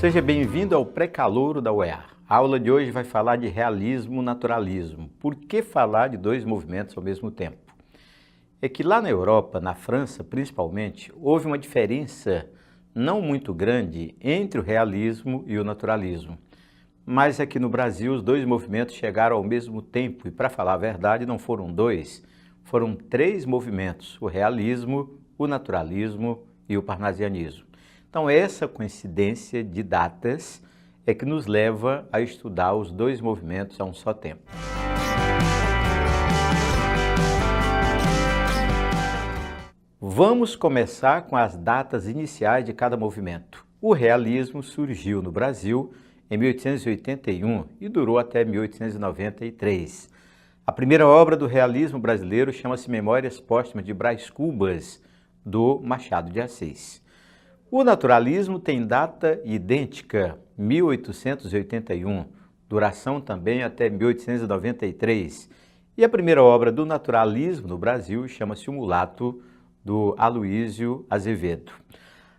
Seja bem-vindo ao Pré-Calouro da UEA. A aula de hoje vai falar de realismo-naturalismo. Por que falar de dois movimentos ao mesmo tempo? É que lá na Europa, na França principalmente, houve uma diferença não muito grande entre o realismo e o naturalismo. Mas aqui no Brasil os dois movimentos chegaram ao mesmo tempo e, para falar a verdade, não foram dois, foram três movimentos: o realismo, o naturalismo e o parnasianismo. Então essa coincidência de datas é que nos leva a estudar os dois movimentos a um só tempo. Vamos começar com as datas iniciais de cada movimento. O realismo surgiu no Brasil em 1881 e durou até 1893. A primeira obra do realismo brasileiro chama-se Memórias Póstumas de Brás Cubas, do Machado de Assis. O naturalismo tem data idêntica, 1881, duração também até 1893. E a primeira obra do naturalismo no Brasil chama-se O Mulato, do Aloísio Azevedo.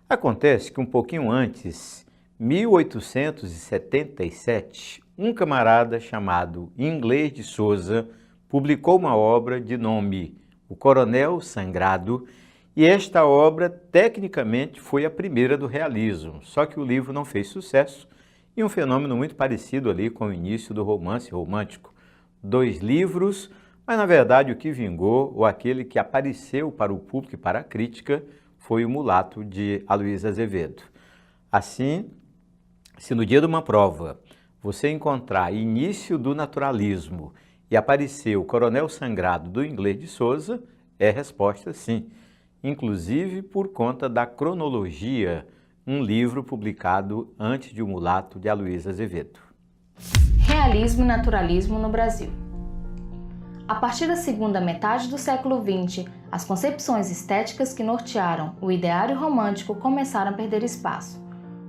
Acontece que um pouquinho antes, 1877, um camarada chamado Inglês de Souza publicou uma obra de nome O Coronel Sangrado, e esta obra tecnicamente foi a primeira do realismo, só que o livro não fez sucesso e um fenômeno muito parecido ali com o início do romance romântico. Dois livros, mas na verdade o que vingou, ou aquele que apareceu para o público e para a crítica, foi O Mulato, de Aloísio Azevedo. Assim, se no dia de uma prova você encontrar início do naturalismo e aparecer O Coronel Sangrado, do Inglês de Souza, é resposta sim. Inclusive por conta da cronologia, um livro publicado antes de O Mulato, de Aloísio Azevedo. Realismo e naturalismo no Brasil. A partir da segunda metade do século XX, as concepções estéticas que nortearam o ideário romântico começaram a perder espaço.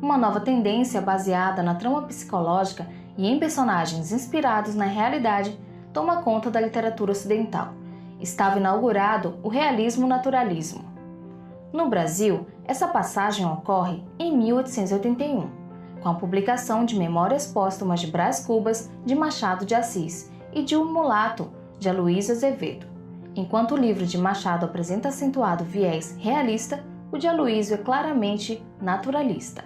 Uma nova tendência baseada na trama psicológica e em personagens inspirados na realidade toma conta da literatura ocidental. Estava inaugurado o realismo-naturalismo. No Brasil, essa passagem ocorre em 1881, com a publicação de Memórias Póstumas de Brás Cubas, de Machado de Assis, e de O Mulato, de Aloísio Azevedo. Enquanto o livro de Machado apresenta acentuado viés realista, o de Aloísio é claramente naturalista.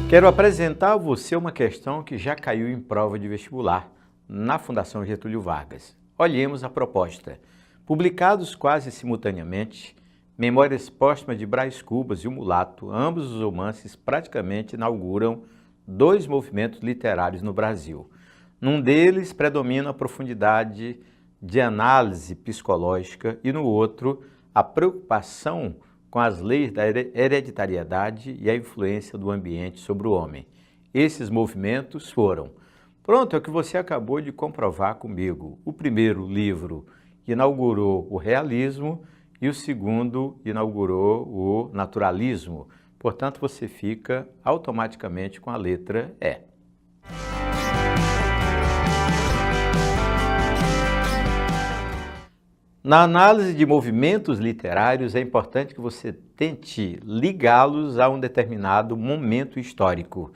Quero apresentar a você uma questão que já caiu em prova de vestibular na Fundação Getúlio Vargas. Olhemos a proposta. Publicados quase simultaneamente, Memórias Póstumas de Brás Cubas e O Mulato, ambos os romances praticamente inauguram dois movimentos literários no Brasil. Num deles predomina a profundidade de análise psicológica e no outro a preocupação com as leis da hereditariedade e a influência do ambiente sobre o homem. Esses movimentos foram, pronto, é o que você acabou de comprovar comigo. O primeiro livro inaugurou o realismo e o segundo inaugurou o naturalismo. Portanto, você fica automaticamente com a letra E. Na análise de movimentos literários, é importante que você tente ligá-los a um determinado momento histórico.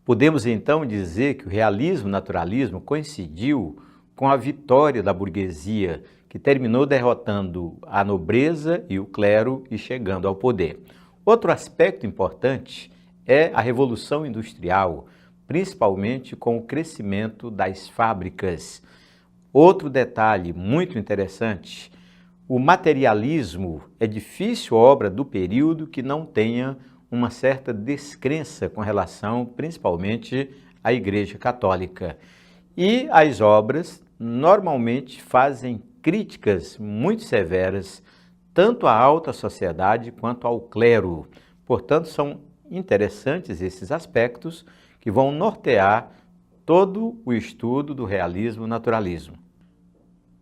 Podemos então dizer que o realismo-naturalismo coincidiu com a vitória da burguesia, que terminou derrotando a nobreza e o clero e chegando ao poder. Outro aspecto importante é a Revolução Industrial, principalmente com o crescimento das fábricas. Outro detalhe muito interessante: o materialismo é difícil obra do período que não tenha uma certa descrença com relação, principalmente, à Igreja Católica. E as obras normalmente fazem críticas muito severas, tanto à alta sociedade quanto ao clero. Portanto, são interessantes esses aspectos que vão nortear todo o estudo do realismo-naturalismo.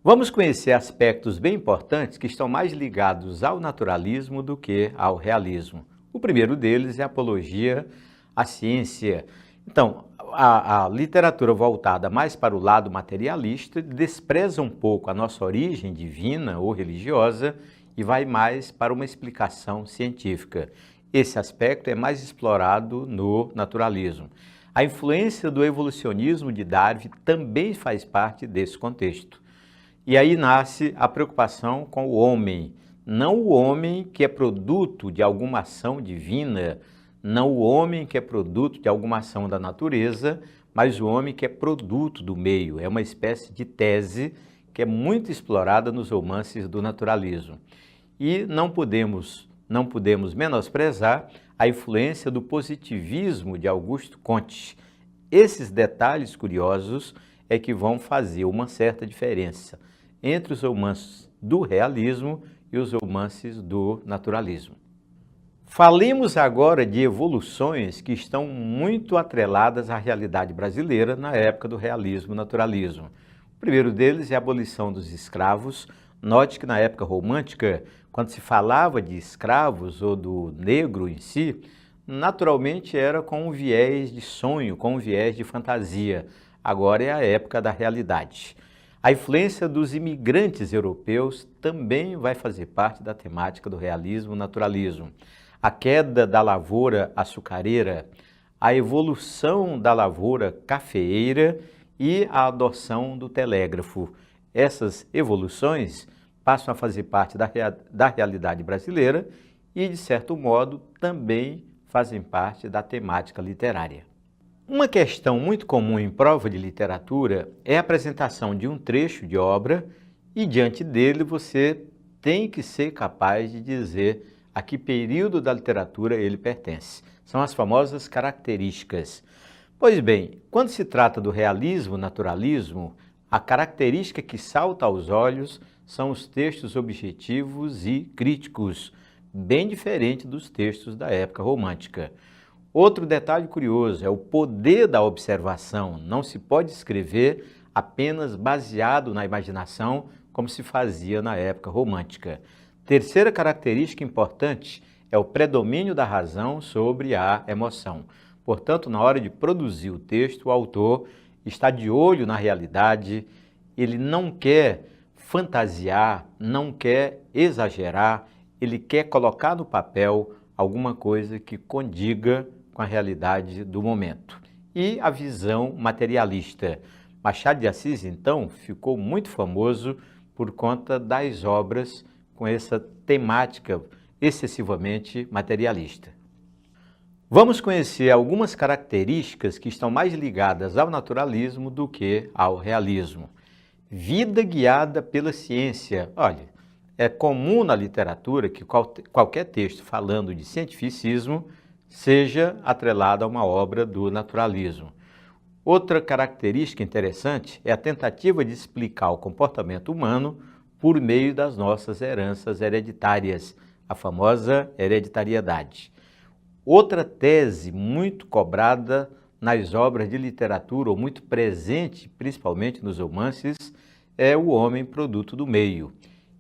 Vamos conhecer aspectos bem importantes que estão mais ligados ao naturalismo do que ao realismo. O primeiro deles é a apologia à ciência. Então, a literatura voltada mais para o lado materialista despreza um pouco a nossa origem divina ou religiosa e vai mais para uma explicação científica. Esse aspecto é mais explorado no naturalismo. A influência do evolucionismo de Darwin também faz parte desse contexto. E aí nasce a preocupação com o homem, não o homem que é produto de alguma ação divina, não o homem que é produto de alguma ação da natureza, mas o homem que é produto do meio. É uma espécie de tese que é muito explorada nos romances do naturalismo. E não podemos menosprezar a influência do positivismo de Auguste Comte. Esses detalhes curiosos é que vão fazer uma certa diferença entre os romances do realismo e os romances do naturalismo. Falemos agora de evoluções que estão muito atreladas à realidade brasileira na época do realismo-naturalismo. O primeiro deles é a abolição dos escravos. Note que na época romântica, quando se falava de escravos ou do negro em si, naturalmente era com um viés de sonho, com um viés de fantasia. Agora é a época da realidade. A influência dos imigrantes europeus também vai fazer parte da temática do realismo-naturalismo. A queda da lavoura açucareira, a evolução da lavoura cafeeira e a adoção do telégrafo. Essas evoluções passam a fazer parte da realidade brasileira e, de certo modo, também fazem parte da temática literária. Uma questão muito comum em prova de literatura é a apresentação de um trecho de obra e, diante dele, você tem que ser capaz de dizer a que período da literatura ele pertence. São as famosas características. Pois bem, quando se trata do realismo-naturalismo, a característica que salta aos olhos são os textos objetivos e críticos, bem diferente dos textos da época romântica. Outro detalhe curioso é o poder da observação. Não se pode escrever apenas baseado na imaginação, como se fazia na época romântica. Terceira característica importante é o predomínio da razão sobre a emoção. Portanto, na hora de produzir o texto, o autor está de olho na realidade, ele não quer fantasiar, não quer exagerar, ele quer colocar no papel alguma coisa que condiga com a realidade do momento. E a visão materialista. Machado de Assis, então, ficou muito famoso por conta das obras com essa temática excessivamente materialista. Vamos conhecer algumas características que estão mais ligadas ao naturalismo do que ao realismo. Vida guiada pela ciência. Olha, é comum na literatura que qualquer texto falando de cientificismo seja atrelado a uma obra do naturalismo. Outra característica interessante é a tentativa de explicar o comportamento humano por meio das nossas heranças hereditárias, a famosa hereditariedade. Outra tese muito cobrada nas obras de literatura, ou muito presente, principalmente nos romances, é o homem produto do meio.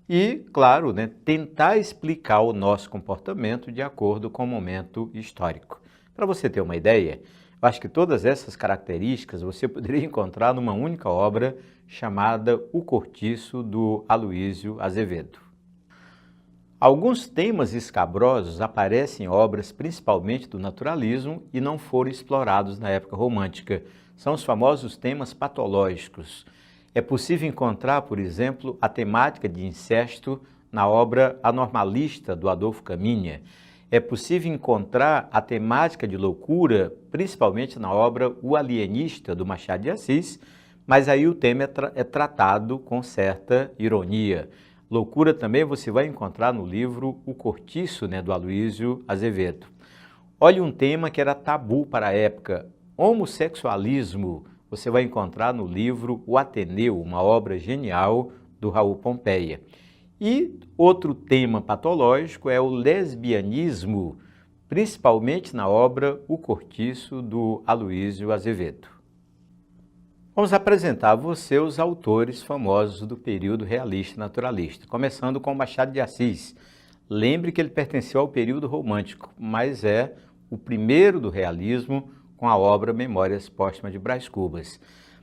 E, claro, tentar explicar o nosso comportamento de acordo com o momento histórico. Para você ter uma ideia, eu acho que todas essas características você poderia encontrar numa única obra chamada O Cortiço, do Aloísio Azevedo. Alguns temas escabrosos aparecem em obras principalmente do naturalismo e não foram explorados na época romântica. São os famosos temas patológicos. É possível encontrar, por exemplo, a temática de incesto na obra Anormalista, do Adolfo Caminha. É possível encontrar a temática de loucura, principalmente na obra O Alienista, do Machado de Assis, mas aí o tema é tratado com certa ironia. Loucura também você vai encontrar no livro O Cortiço, do Aloísio Azevedo. Olha um tema que era tabu para a época, homossexualismo. Você vai encontrar no livro O Ateneu, uma obra genial do Raul Pompeia. E outro tema patológico é o lesbianismo, principalmente na obra O Cortiço, do Aloísio Azevedo. Vamos apresentar a você os autores famosos do período realista e naturalista, começando com Machado de Assis. Lembre que ele pertenceu ao período romântico, mas é o primeiro do realismo, com a obra Memórias Póstumas de Brás Cubas.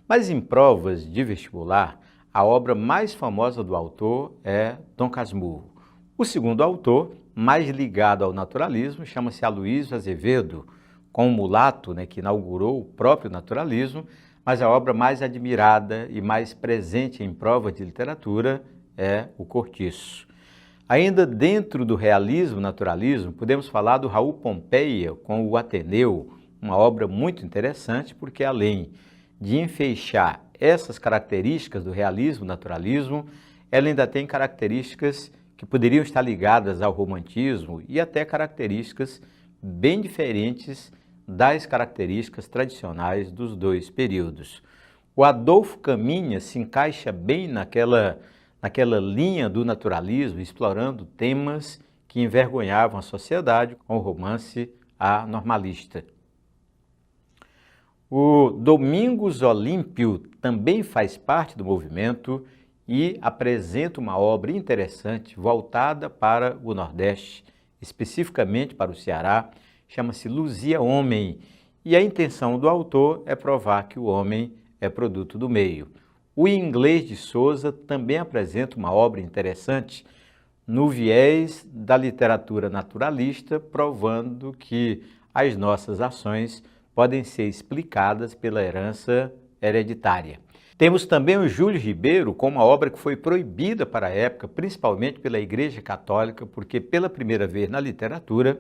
Mas em provas de vestibular, a obra mais famosa do autor é Dom Casmurro. O segundo autor, mais ligado ao naturalismo, chama-se Aloysio Azevedo, com o mulato, que inaugurou o próprio naturalismo, mas a obra mais admirada e mais presente em provas de literatura é o Cortiço. Ainda dentro do realismo-naturalismo, podemos falar do Raul Pompeia com o Ateneu, uma obra muito interessante porque, além de enfeixar essas características do realismo-naturalismo, ela ainda tem características que poderiam estar ligadas ao romantismo e até características bem diferentes das características tradicionais dos dois períodos. O Adolfo Caminha se encaixa bem naquela linha do naturalismo, explorando temas que envergonhavam a sociedade com o romance anormalista. O Domingos Olímpio também faz parte do movimento e apresenta uma obra interessante voltada para o Nordeste, especificamente para o Ceará, chama-se Luzia Homem, e a intenção do autor é provar que o homem é produto do meio. O Inglês de Souza também apresenta uma obra interessante no viés da literatura naturalista, provando que as nossas ações podem ser explicadas pela herança hereditária. Temos também o Júlio Ribeiro com uma obra que foi proibida para a época, principalmente pela Igreja Católica, porque pela primeira vez na literatura,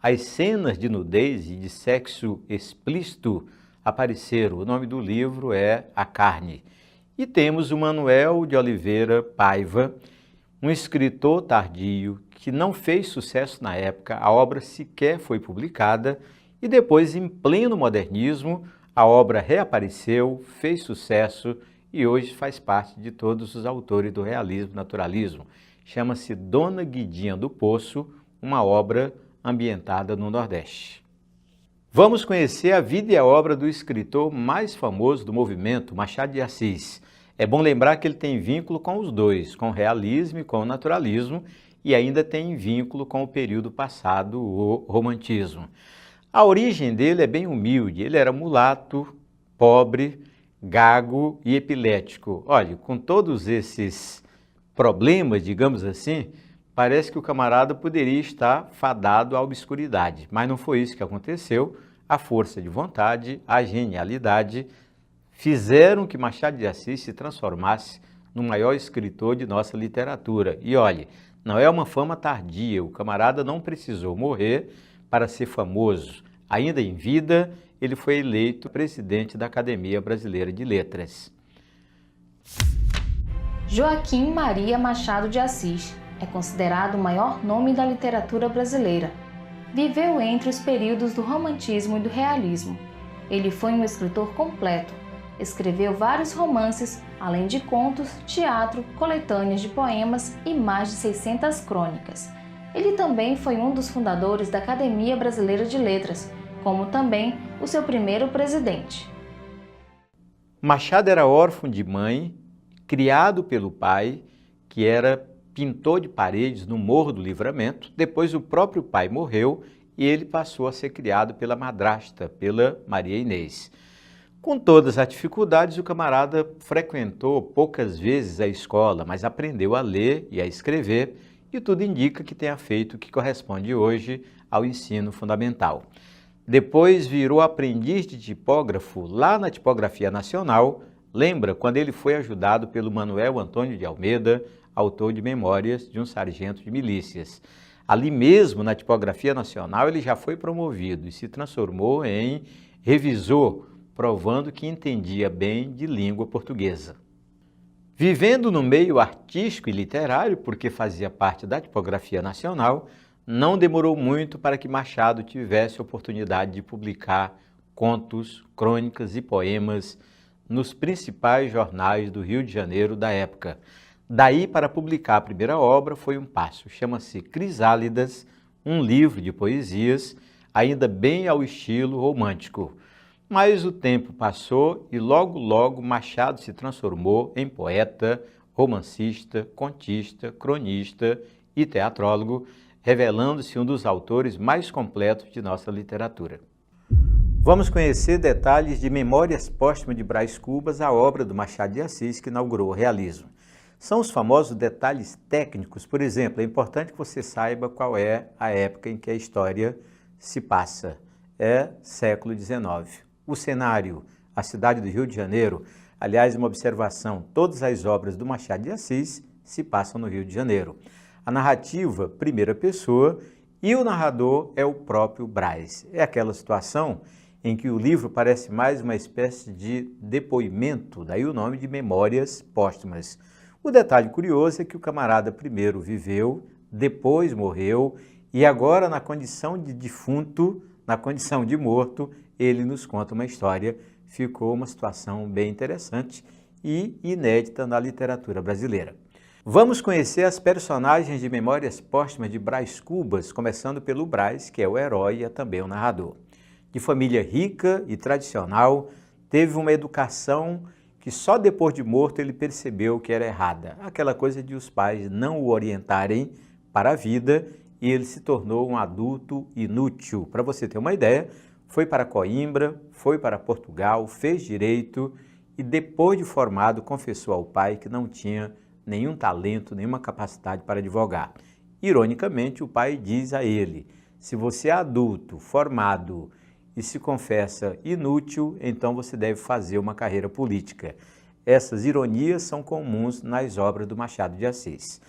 as cenas de nudez e de sexo explícito apareceram. O nome do livro é A Carne. E temos o Manuel de Oliveira Paiva, um escritor tardio que não fez sucesso na época, a obra sequer foi publicada, e depois, em pleno modernismo, a obra reapareceu, fez sucesso e hoje faz parte de todos os autores do realismo-naturalismo. Chama-se Dona Guidinha do Poço, uma obra ambientada no Nordeste. Vamos conhecer a vida e a obra do escritor mais famoso do movimento, Machado de Assis. É bom lembrar que ele tem vínculo com os dois, com o realismo e com o naturalismo, e ainda tem vínculo com o período passado, o romantismo. A origem dele é bem humilde, ele era mulato, pobre, gago e epilético. Olha, com todos esses problemas, digamos assim, parece que o camarada poderia estar fadado à obscuridade, mas não foi isso que aconteceu. A força de vontade, a genialidade fizeram que Machado de Assis se transformasse no maior escritor de nossa literatura. E olha, não é uma fama tardia, o camarada não precisou morrer para ser famoso. Ainda em vida, ele foi eleito presidente da Academia Brasileira de Letras. Joaquim Maria Machado de Assis é considerado o maior nome da literatura brasileira. Viveu entre os períodos do romantismo e do realismo. Ele foi um escritor completo. Escreveu vários romances, além de contos, teatro, coletâneas de poemas e mais de 600 crônicas. Ele também foi um dos fundadores da Academia Brasileira de Letras, como também o seu primeiro presidente. Machado era órfão de mãe, criado pelo pai, que era pintor de paredes no Morro do Livramento. Depois o próprio pai morreu e ele passou a ser criado pela madrasta, pela Maria Inês. Com todas as dificuldades, o camarada frequentou poucas vezes a escola, mas aprendeu a ler e a escrever, e tudo indica que tenha feito o que corresponde hoje ao ensino fundamental. Depois virou aprendiz de tipógrafo lá na Tipografia Nacional. Lembra quando ele foi ajudado pelo Manuel Antônio de Almeida, autor de Memórias de um Sargento de Milícias. Ali mesmo, na Tipografia Nacional, ele já foi promovido e se transformou em revisor, provando que entendia bem de língua portuguesa. Vivendo no meio artístico e literário, porque fazia parte da Tipografia Nacional, não demorou muito para que Machado tivesse a oportunidade de publicar contos, crônicas e poemas nos principais jornais do Rio de Janeiro da época. Daí, para publicar a primeira obra, foi um passo. Chama-se Crisálidas, um livro de poesias, ainda bem ao estilo romântico. Mas o tempo passou e logo, logo Machado se transformou em poeta, romancista, contista, cronista e teatrólogo, revelando-se um dos autores mais completos de nossa literatura. Vamos conhecer detalhes de Memórias Póstumas de Brás Cubas, a obra do Machado de Assis que inaugurou o realismo. São os famosos detalhes técnicos. Por exemplo, é importante que você saiba qual é a época em que a história se passa. É século XIX. O cenário, a cidade do Rio de Janeiro. Aliás, uma observação, todas as obras do Machado de Assis se passam no Rio de Janeiro. A narrativa, primeira pessoa, e o narrador é o próprio Brás. É aquela situação em que o livro parece mais uma espécie de depoimento, daí o nome de Memórias Póstumas. O detalhe curioso é que o camarada primeiro viveu, depois morreu, e agora na condição de defunto, na condição de morto, ele nos conta uma história. Ficou uma situação bem interessante e inédita na literatura brasileira. Vamos conhecer as personagens de Memórias Póstumas de Brás Cubas, começando pelo Brás, que é o herói e é também o narrador. De família rica e tradicional, teve uma educação que só depois de morto ele percebeu que era errada. Aquela coisa de os pais não o orientarem para a vida e ele se tornou um adulto inútil. Para você ter uma ideia, foi para Coimbra, foi para Portugal, fez direito e depois de formado confessou ao pai que não tinha nenhum talento, nenhuma capacidade para advogar. Ironicamente, o pai diz a ele: se você é adulto, formado e se confessa inútil, então você deve fazer uma carreira política. Essas ironias são comuns nas obras do Machado de Assis.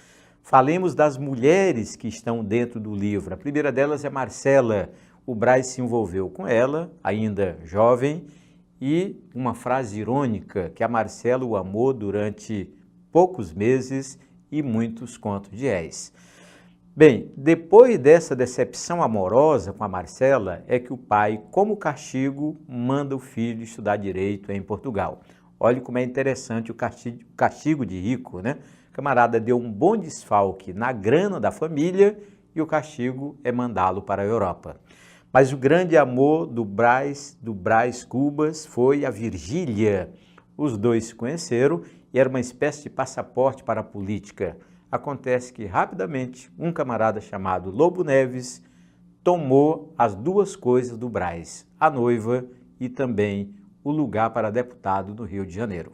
Falemos das mulheres que estão dentro do livro. A primeira delas é Marcela. O Brás se envolveu com ela, ainda jovem, e uma frase irônica, que a Marcela o amou durante poucos meses e muitos contos de réis. Bem, depois dessa decepção amorosa com a Marcela, é que o pai, como castigo, manda o filho estudar direito em Portugal. Olha como é interessante o castigo de rico, né? O camarada deu um bom desfalque na grana da família e o castigo é mandá-lo para a Europa. Mas o grande amor do Brás Cubas foi a Virgília. Os dois se conheceram e era uma espécie de passaporte para a política. Acontece que, rapidamente, um camarada chamado Lobo Neves tomou as duas coisas do Brás, a noiva e também o lugar para deputado no Rio de Janeiro.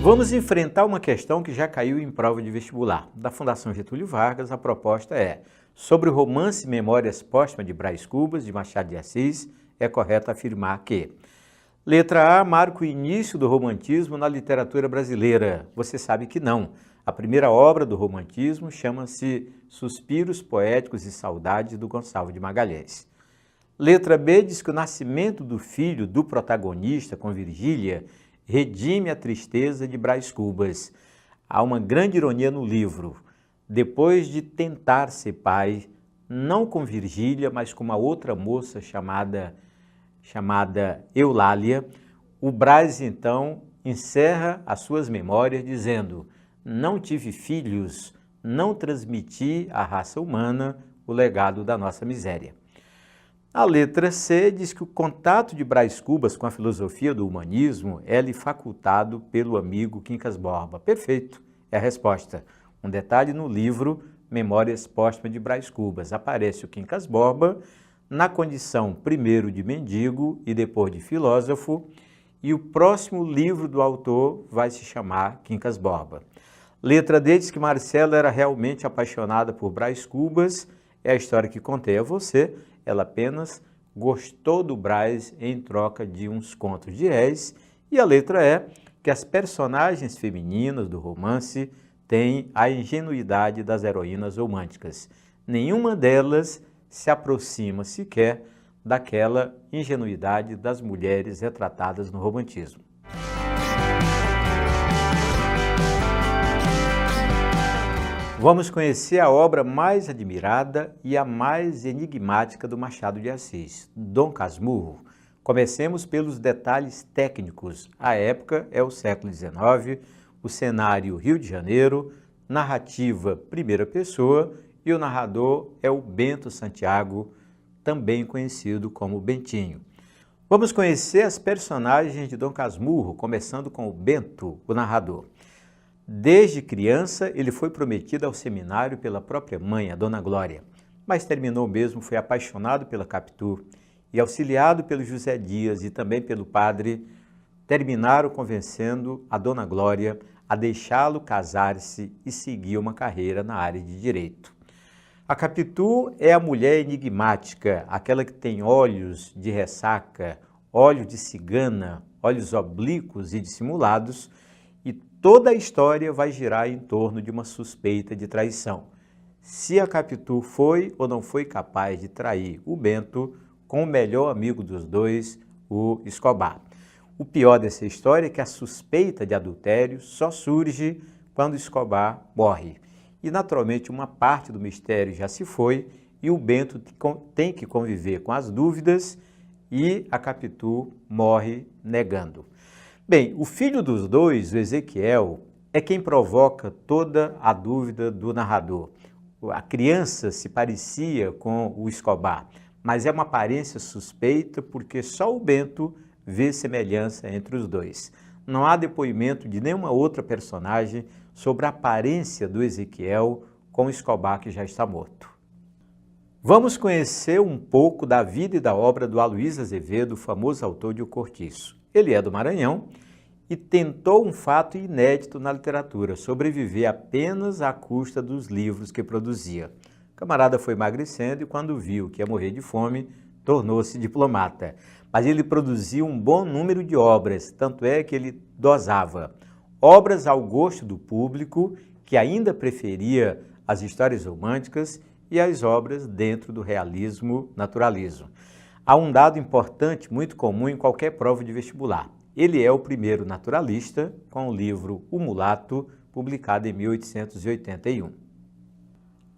Vamos enfrentar uma questão que já caiu em prova de vestibular. Da Fundação Getúlio Vargas, a proposta é: sobre o romance Memórias Póstumas de Brás Cubas, de Machado de Assis, é correto afirmar que... Letra A marca o início do romantismo na literatura brasileira. Você sabe que não. A primeira obra do romantismo chama-se Suspiros Poéticos e Saudades, do Gonçalves de Magalhães. Letra B diz que o nascimento do filho do protagonista com Virgília redime a tristeza de Brás Cubas. Há uma grande ironia no livro. Depois de tentar ser pai, não com Virgília, mas com uma outra moça chamada Eulália, o Brás então encerra as suas memórias dizendo: não tive filhos, não transmiti à raça humana o legado da nossa miséria. A letra C diz que o contato de Brás Cubas com a filosofia do humanismo é-lhe facultado pelo amigo Quincas Borba. Perfeito, é a resposta. Um detalhe no livro Memórias Póstumas de Brás Cubas. Aparece o Quincas Borba na condição primeiro de mendigo e depois de filósofo, e o próximo livro do autor vai se chamar Quincas Borba. Letra D diz que Marcela era realmente apaixonada por Brás Cubas. É a história que contei a você. Ela apenas gostou do Brás em troca de uns contos de réis. E a letra E, que as personagens femininas do romance tem a ingenuidade das heroínas românticas. Nenhuma delas se aproxima sequer daquela ingenuidade das mulheres retratadas no romantismo. Vamos conhecer a obra mais admirada e a mais enigmática do Machado de Assis, Dom Casmurro. Comecemos pelos detalhes técnicos. A época é o século XIX, o cenário Rio de Janeiro, narrativa primeira pessoa e o narrador é o Bento Santiago, também conhecido como Bentinho. Vamos conhecer as personagens de Dom Casmurro, começando com o Bento, o narrador. Desde criança, ele foi prometido ao seminário pela própria mãe, a Dona Glória, mas terminou mesmo, foi apaixonado pela Capitu e auxiliado pelo José Dias e também pelo padre, terminaram convencendo a Dona Glória a deixá-lo casar-se e seguir uma carreira na área de direito. A Capitu é a mulher enigmática, aquela que tem olhos de ressaca, olhos de cigana, olhos oblíquos e dissimulados, e toda a história vai girar em torno de uma suspeita de traição. Se a Capitu foi ou não foi capaz de trair o Bento com o melhor amigo dos dois, o Escobar. O pior dessa história é que a suspeita de adultério só surge quando Escobar morre. E, naturalmente, uma parte do mistério já se foi e o Bento tem que conviver com as dúvidas e a Capitu morre negando. Bem, o filho dos dois, o Ezequiel, é quem provoca toda a dúvida do narrador. A criança se parecia com o Escobar, mas é uma aparência suspeita porque só o Bento vê semelhança entre os dois. Não há depoimento de nenhuma outra personagem sobre a aparência do Ezequiel com o Escobar, que já está morto. Vamos conhecer um pouco da vida e da obra do Aloysio Azevedo, famoso autor de O Cortiço. Ele é do Maranhão e tentou um fato inédito na literatura, sobreviver apenas à custa dos livros que produzia. O camarada foi emagrecendo e quando viu que ia morrer de fome, tornou-se diplomata. Mas ele produziu um bom número de obras, tanto é que ele dosava obras ao gosto do público, que ainda preferia as histórias românticas, e as obras dentro do realismo, naturalismo. Há um dado importante, muito comum em qualquer prova de vestibular. Ele é o primeiro naturalista com o livro O Mulato, publicado em 1881.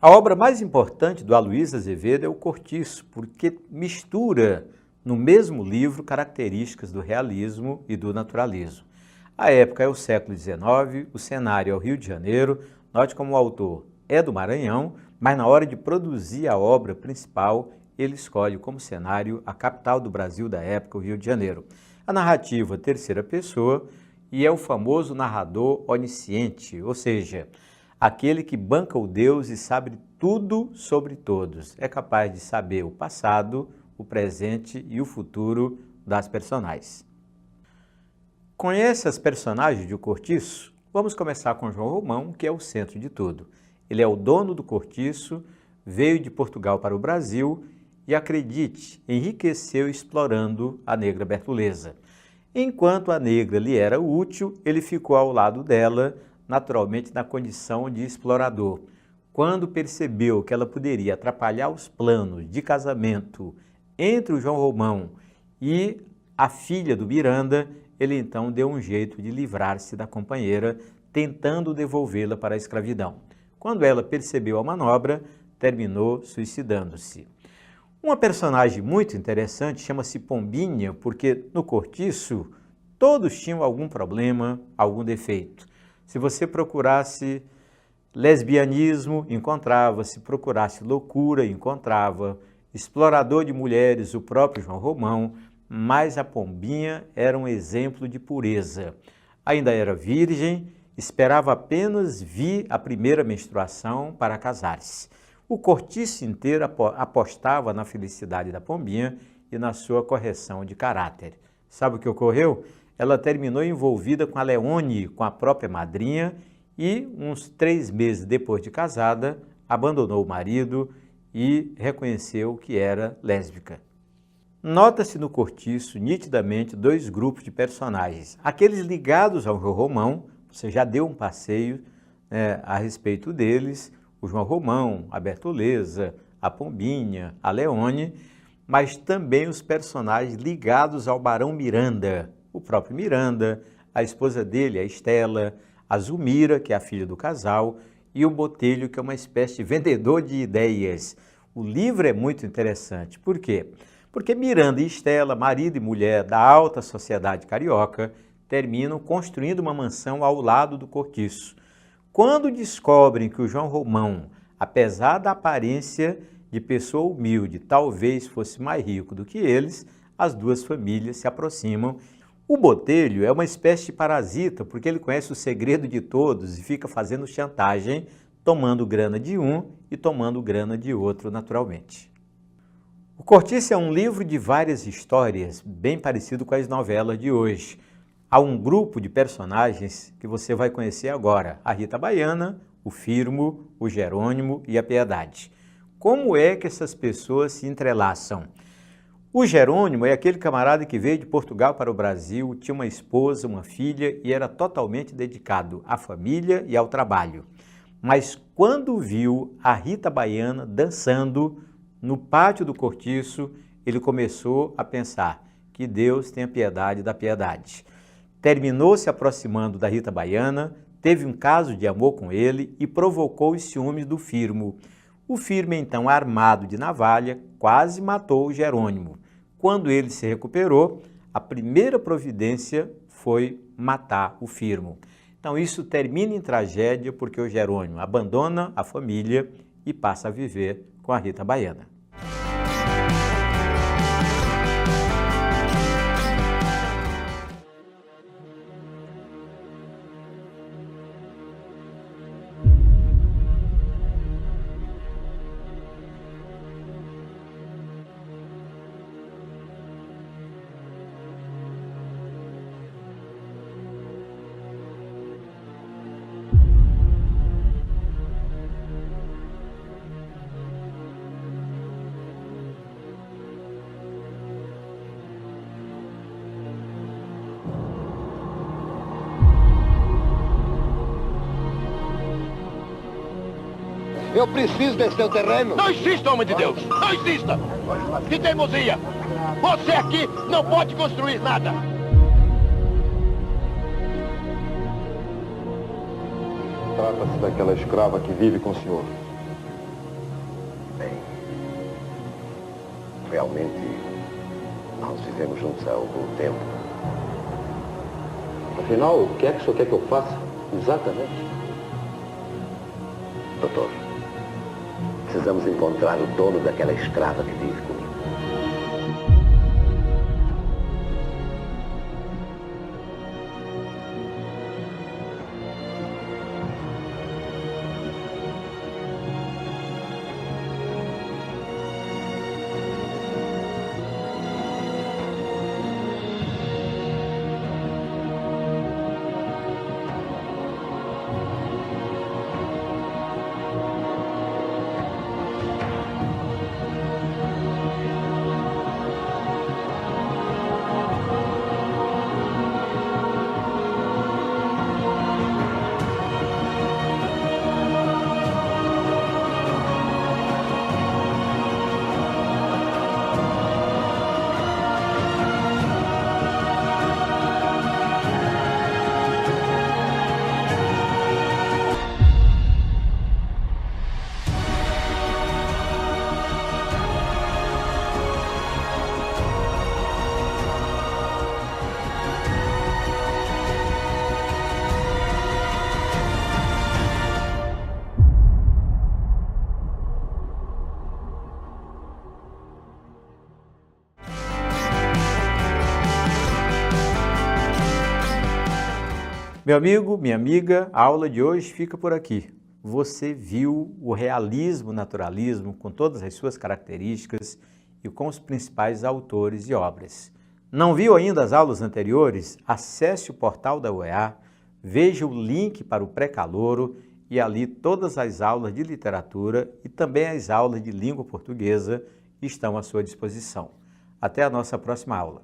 A obra mais importante do Aloysio Azevedo é O Cortiço, porque mistura no mesmo livro características do realismo e do naturalismo. A época é o século XIX, o cenário é o Rio de Janeiro, note como o autor é do Maranhão, mas na hora de produzir a obra principal, ele escolhe como cenário a capital do Brasil da época, o Rio de Janeiro. A narrativa terceira pessoa e é o famoso narrador onisciente, ou seja, aquele que banca o Deus e sabe tudo sobre todos. É capaz de saber o passado, o presente e o futuro das personagens. Conhece as personagens de O Cortiço? Vamos começar com João Romão, que é o centro de tudo. Ele é o dono do cortiço, veio de Portugal para o Brasil e, acredite, enriqueceu explorando a negra Bertoleza. Enquanto a negra lhe era útil, ele ficou ao lado dela, naturalmente na condição de explorador. Quando percebeu que ela poderia atrapalhar os planos de casamento entre o João Romão e a filha do Miranda, ele então deu um jeito de livrar-se da companheira, tentando devolvê-la para a escravidão. Quando ela percebeu a manobra, terminou suicidando-se. Uma personagem muito interessante chama-se Pombinha, porque no cortiço todos tinham algum problema, algum defeito. Se você procurasse lesbianismo, encontrava. Se procurasse loucura, encontrava. Explorador de mulheres, o próprio João Romão, mas a Pombinha era um exemplo de pureza. Ainda era virgem, esperava apenas vir a primeira menstruação para casar-se. O cortiço inteiro apostava na felicidade da Pombinha e na sua correção de caráter. Sabe o que ocorreu? Ela terminou envolvida com a Leone, com a própria madrinha, e uns 3 meses depois de casada, abandonou o marido e reconheceu que era lésbica. Nota-se no cortiço nitidamente 2 grupos de personagens. Aqueles ligados ao João Romão, você já deu um passeio a respeito deles, o João Romão, a Bertoleza, a Pombinha, a Leone, mas também os personagens ligados ao Barão Miranda, o próprio Miranda, a esposa dele, a Estela, a Zulmira, que é a filha do casal, e o Botelho, que é uma espécie de vendedor de ideias. O livro é muito interessante. Por quê? Porque Miranda e Estela, marido e mulher da alta sociedade carioca, terminam construindo uma mansão ao lado do cortiço. Quando descobrem que o João Romão, apesar da aparência de pessoa humilde, talvez fosse mais rico do que eles, as duas famílias se aproximam. O Botelho é uma espécie de parasita, porque ele conhece o segredo de todos e fica fazendo chantagem, tomando grana de um e tomando grana de outro, naturalmente. O Cortiço é um livro de várias histórias, bem parecido com as novelas de hoje. Há um grupo de personagens que você vai conhecer agora, a Rita Baiana, o Firmo, o Jerônimo e a Piedade. Como é que essas pessoas se entrelaçam? O Jerônimo é aquele camarada que veio de Portugal para o Brasil, tinha uma esposa, uma filha e era totalmente dedicado à família e ao trabalho. Mas quando viu a Rita Baiana dançando no pátio do cortiço, ele começou a pensar que Deus tenha piedade da Piedade. Terminou se aproximando da Rita Baiana, teve um caso de amor com ele e provocou os ciúmes do Firmo. O Firmo, então, armado de navalha, quase matou o Jerônimo. Quando ele se recuperou, a primeira providência foi matar o Firmo. Então, isso termina em tragédia porque o Jerônimo abandona a família e passa a viver com a Rita Baiana. Eu preciso desse teu terreno. Não insista, homem de Deus! Não insista! Que teimosia! Você aqui não pode construir nada! Trata-se daquela escrava que vive com o senhor. Bem, realmente nós vivemos juntos há algum tempo. Afinal, o que é que o senhor quer que eu faça? Exatamente. Doutor, precisamos encontrar o dono daquela escrava que vive comigo. Meu amigo, minha amiga, a aula de hoje fica por aqui. Você viu o realismo, naturalismo com todas as suas características e com os principais autores e obras. Não viu ainda as aulas anteriores? Acesse o portal da UEA, veja o link para o pré-calouro e ali todas as aulas de literatura e também as aulas de língua portuguesa estão à sua disposição. Até a nossa próxima aula.